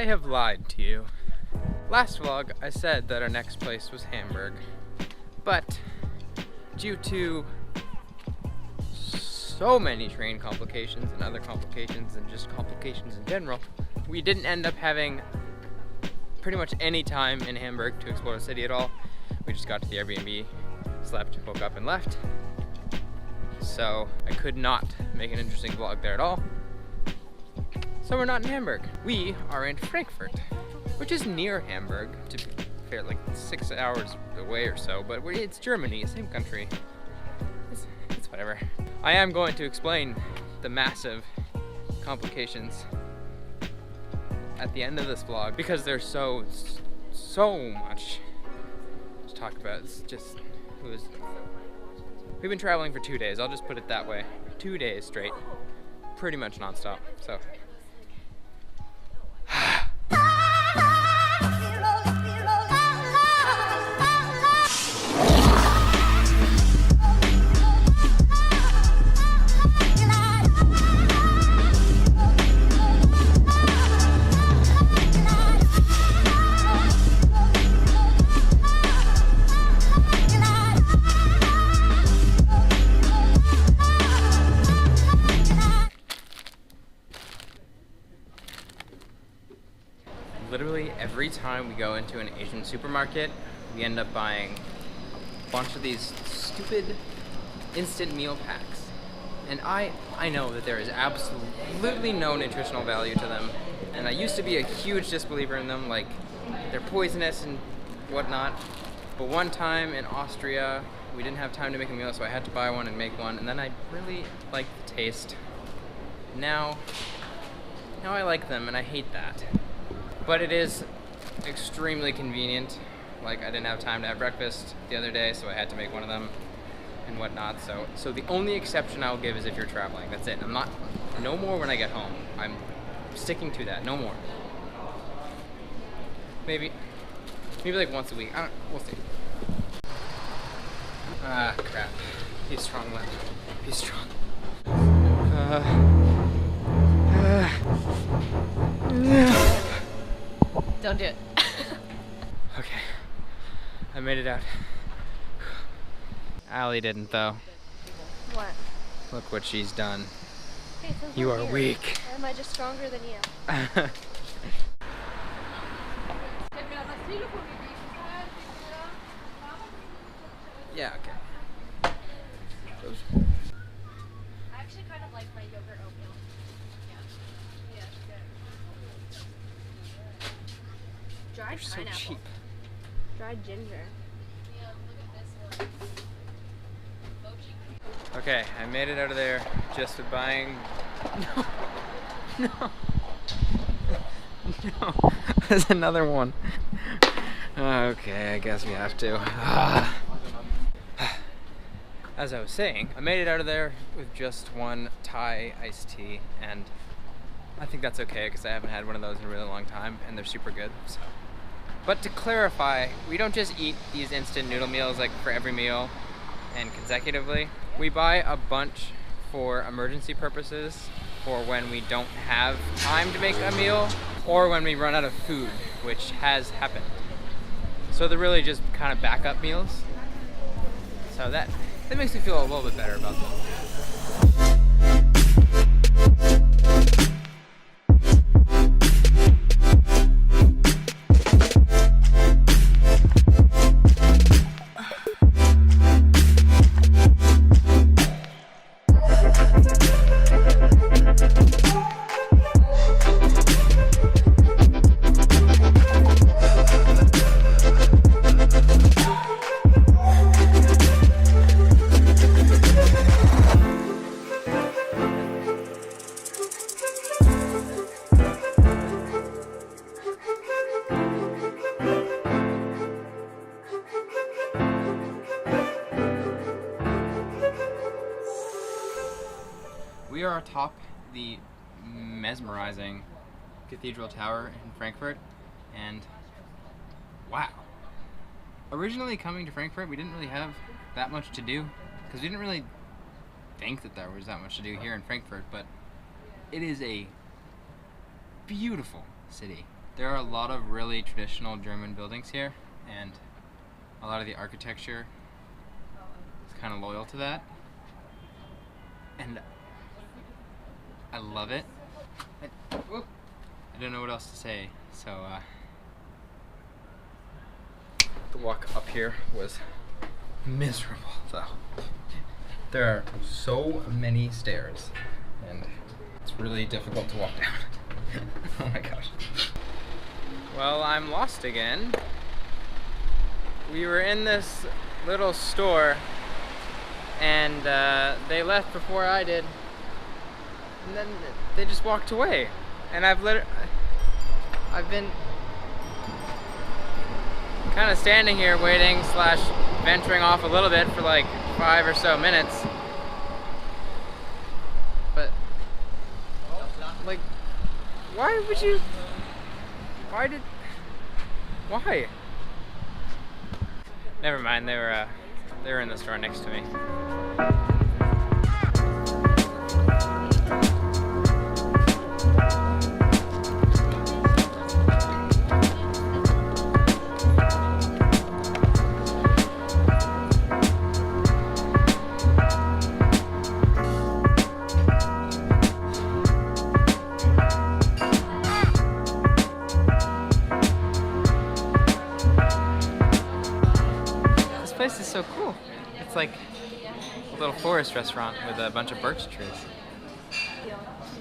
have lied to you. Last vlog, I said that our next place was Hamburg, but due to so many train complications and other complications and just complications in general, we didn't end up having pretty much any time in Hamburg to explore the city at all. We just got to the Airbnb, slept, woke up, and left. So I could not make an interesting vlog there at all. So we're not in Hamburg. We are in Frankfurt, which is near Hamburg, to be fair, like 6 hours away or so, but it's Germany, same country. It's whatever. I am going to explain the massive complications at the end of this vlog because there's so much to talk about. It's just, we've been traveling for 2 days, I'll just put it that way. 2 days straight, pretty much nonstop, so. Literally every time we go into an Asian supermarket, we end up buying a bunch of these stupid instant meal packs. And I know that there is absolutely no nutritional value to them. And I used to be a huge disbeliever in them, like they're poisonous and whatnot. But one time in Austria, we didn't have time to make a meal, so I had to buy one and make one. And then I really liked the taste. Now I like them and I hate that. But it is extremely convenient. Like, I didn't have time to have breakfast the other day, so I had to make one of them and whatnot. So the only exception I'll give is if you're traveling. That's it. No more when I get home. I'm sticking to that. No more. Maybe like once a week. We'll see. Ah, crap. He's strong, left. He's strong. Don't do it. Okay, I made it out. Allie didn't though. What? Look what she's done. Hey, you are weak. Or am I just stronger than you? Yeah, okay. I actually kind of like my yogurt oatmeal. Yeah, it's good. Dried They're so pineapple. cheap. Dried ginger. Okay, I made it out of there just with buying. No. There's another one. Okay, I guess we have to. As I was saying, I made it out of there with just one Thai iced tea, and I think that's okay because I haven't had one of those in a really long time, and they're super good. So. But to clarify, we don't just eat these instant noodle meals like for every meal and consecutively. We buy a bunch for emergency purposes, for when we don't have time to make a meal, or when we run out of food, which has happened. So they're really just kind of backup meals. So that makes me feel a little bit better about them. We are atop the mesmerizing Cathedral Tower in Frankfurt, and wow. Originally coming to Frankfurt, we didn't really have that much to do, because we didn't really think that there was that much to do here in Frankfurt, but it is a beautiful city. There are a lot of really traditional German buildings here, and a lot of the architecture is kind of loyal to that. And I love it. I don't know what else to say, so the walk up here was miserable though. There are so many stairs and it's really difficult to walk down. Oh my gosh. Well, I'm lost again. We were in this little store and they left before I did. And then they just walked away. And I've been kind of standing here waiting / venturing off a little bit for like 5 or so minutes. But like, why? Never mind, they were in the store next to me. This place is so cool. It's like a little forest restaurant with a bunch of birch trees.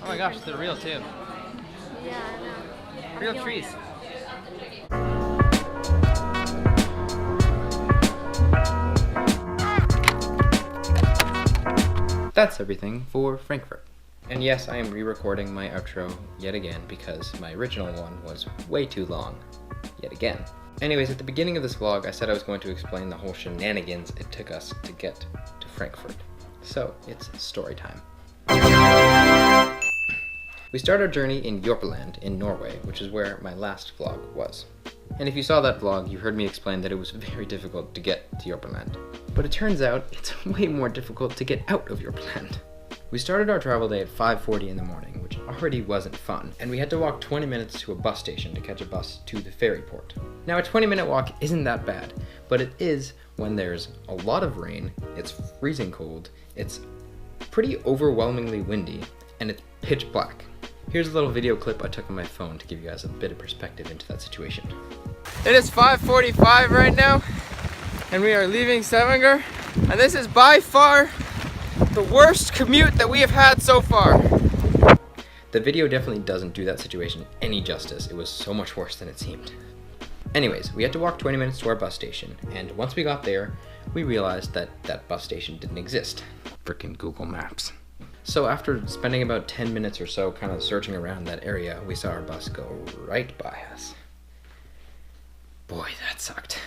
Oh my gosh, they're real too. Yeah, I know. Real trees. That's everything for Frankfurt. And yes, I am re-recording my outro yet again because my original one was way too long yet again. Anyways, at the beginning of this vlog, I said I was going to explain the whole shenanigans it took us to get to Frankfurt. So, it's story time. We start our journey in Jørpeland in Norway, which is where my last vlog was. And if you saw that vlog, you heard me explain that it was very difficult to get to Jørpeland. But it turns out it's way more difficult to get out of Jørpeland. We started our travel day at 5:40 in the morning, which already wasn't fun, and we had to walk 20 minutes to a bus station to catch a bus to the ferry port. Now a 20-minute walk isn't that bad, but it is when there's a lot of rain, it's freezing cold, it's pretty overwhelmingly windy, and it's pitch black. Here's a little video clip I took on my phone to give you guys a bit of perspective into that situation. It is 5:45 right now, and we are leaving Stavanger, and this is by far the worst commute that we have had so far. The video definitely doesn't do that situation any justice. It was so much worse than it seemed. Anyways, we had to walk 20 minutes to our bus station, and once we got there, we realized that that bus station didn't exist. Frickin' Google Maps. So after spending about 10 minutes or so kind of searching around that area, we saw our bus go right by us. Boy, that sucked.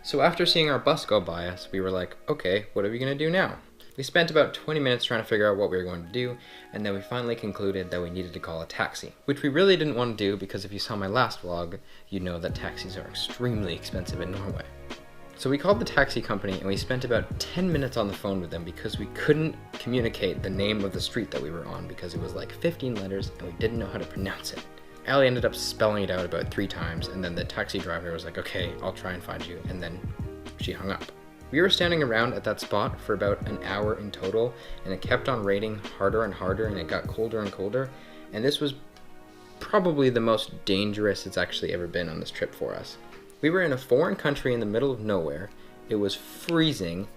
So after seeing our bus go by us, we were like, okay, what are we gonna do now? We spent about 20 minutes trying to figure out what we were going to do, and then we finally concluded that we needed to call a taxi, which we really didn't want to do because if you saw my last vlog, you know that taxis are extremely expensive in Norway. So we called the taxi company and we spent about 10 minutes on the phone with them because we couldn't communicate the name of the street that we were on because it was like 15 letters and we didn't know how to pronounce it. Allie ended up spelling it out about 3 times, and then the taxi driver was like, okay, I'll try and find you, and then she hung up. We were standing around at that spot for about an hour in total, and it kept on raining harder and harder, and it got colder and colder, and this was probably the most dangerous it's actually ever been on this trip for us. We were in a foreign country in the middle of nowhere, it was freezing,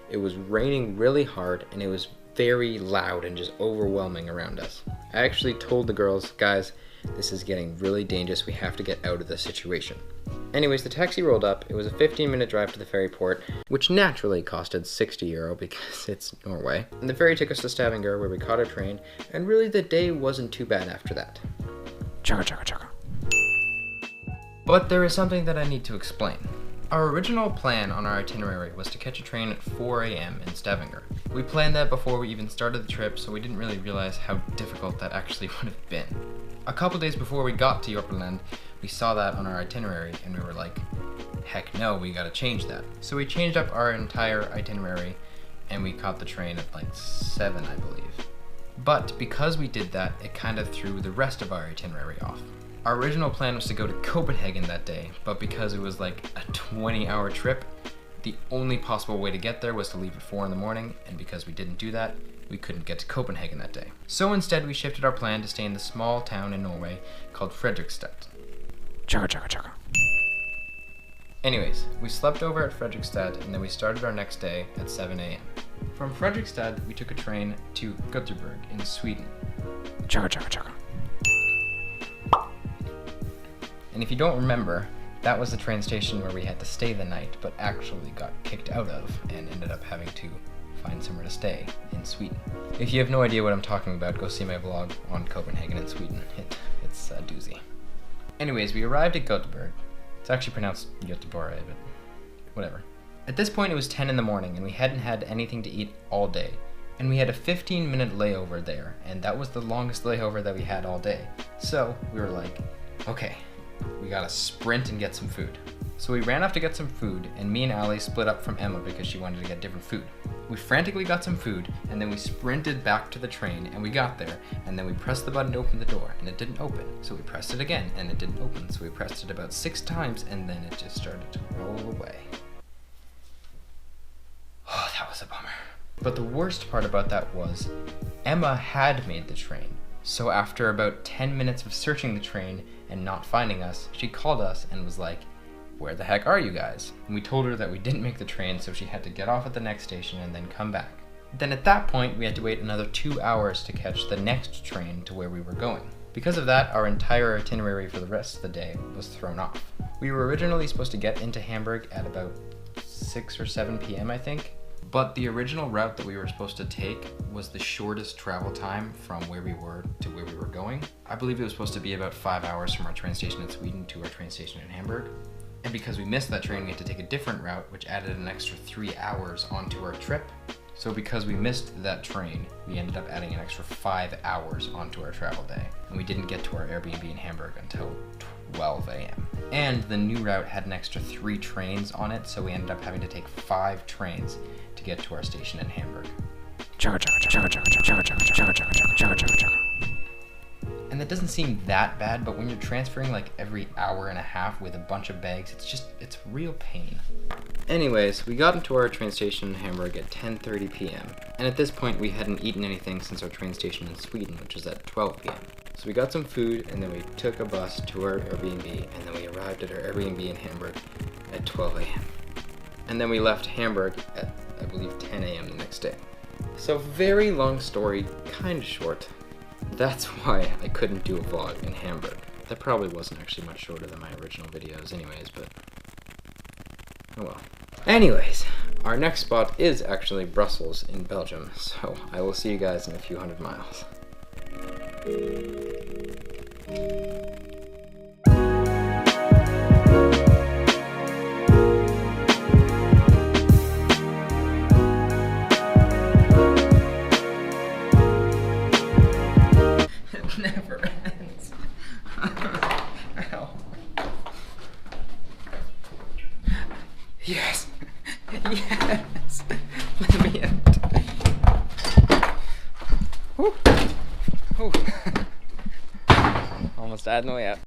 it was raining really hard, and it was very loud and just overwhelming around us. I actually told the girls, guys, this is getting really dangerous, we have to get out of this situation. Anyways, the taxi rolled up. It was a 15-minute drive to the ferry port, which naturally costed 60 euro because it's Norway. And the ferry took us to Stavanger where we caught our train, and really the day wasn't too bad after that. Chugga chugga chugga. But there is something that I need to explain. Our original plan on our itinerary was to catch a train at 4 a.m. in Stavanger. We planned that before we even started the trip, so we didn't really realize how difficult that actually would have been. A couple days before we got to Jørpeland, we saw that on our itinerary and we were like, heck no, we gotta change that. So we changed up our entire itinerary and we caught the train at like 7, I believe. But because we did that, it kind of threw the rest of our itinerary off. Our original plan was to go to Copenhagen that day, but because it was like a 20-hour trip, the only possible way to get there was to leave at 4 in the morning, and because we didn't do that, we couldn't get to Copenhagen that day. So instead, we shifted our plan to stay in the small town in Norway called Fredrikstad. Chugga chugga chugga. Anyways, we slept over at Fredrikstad, and then we started our next day at 7 a.m. From Fredrikstad, we took a train to Gothenburg in Sweden. Chugga chugga chugga. And if you don't remember, that was the train station where we had to stay the night, but actually got kicked out of and ended up having to find somewhere to stay in Sweden. If you have no idea what I'm talking about, go see my vlog on Copenhagen and Sweden. It's a doozy. Anyways, we arrived at Gothenburg. It's actually pronounced Göteborg, but whatever. At this point, it was 10 in the morning, and we hadn't had anything to eat all day. And we had a 15-minute layover there, and that was the longest layover that we had all day. So we were like, okay, we gotta sprint and get some food. So we ran off to get some food, and me and Ali split up from Emma because she wanted to get different food. We frantically got some food, and then we sprinted back to the train, and we got there, and then we pressed the button to open the door, and it didn't open. So we pressed it again, and it didn't open. So we pressed it about 6 times, and then it just started to roll away. Oh, that was a bummer. But the worst part about that was, Emma had made the train. So after about 10 minutes of searching the train and not finding us, she called us and was like, "Where the heck are you guys?" And we told her that we didn't make the train, so she had to get off at the next station and then come back. Then at that point, we had to wait another 2 hours to catch the next train to where we were going. Because of that, our entire itinerary for the rest of the day was thrown off. We were originally supposed to get into Hamburg at about 6 or 7 p.m., I think. But the original route that we were supposed to take was the shortest travel time from where we were to where we were going. I believe it was supposed to be about 5 hours from our train station in Sweden to our train station in Hamburg. And because we missed that train, we had to take a different route, which added an extra 3 hours onto our trip. So because we missed that train, we ended up adding an extra 5 hours onto our travel day. And we didn't get to our Airbnb in Hamburg until 12 a.m. And the new route had an extra 3 trains on it, so we ended up having to take 5 trains to get to our station in Hamburg. And that doesn't seem that bad, but when you're transferring like every hour and a half with a bunch of bags, it's real pain. Anyways, we got into our train station in Hamburg at 10:30 p.m. And at this point, we hadn't eaten anything since our train station in Sweden, which was at 12 p.m. So we got some food, and then we took a bus to our Airbnb, and then we arrived at our Airbnb in Hamburg at 12 a.m. And then we left Hamburg at, I believe, 10 a.m. the next day. So very long story, kind of short. That's why I couldn't do a vlog in Hamburg. That probably wasn't actually much shorter than my original videos anyways, but oh well. Anyways, our next spot is actually Brussels in Belgium, so I will see you guys in a few hundred miles. Never ends. Ow. Yes. Yes. Let me out. Whew. Whew. Almost had no way out.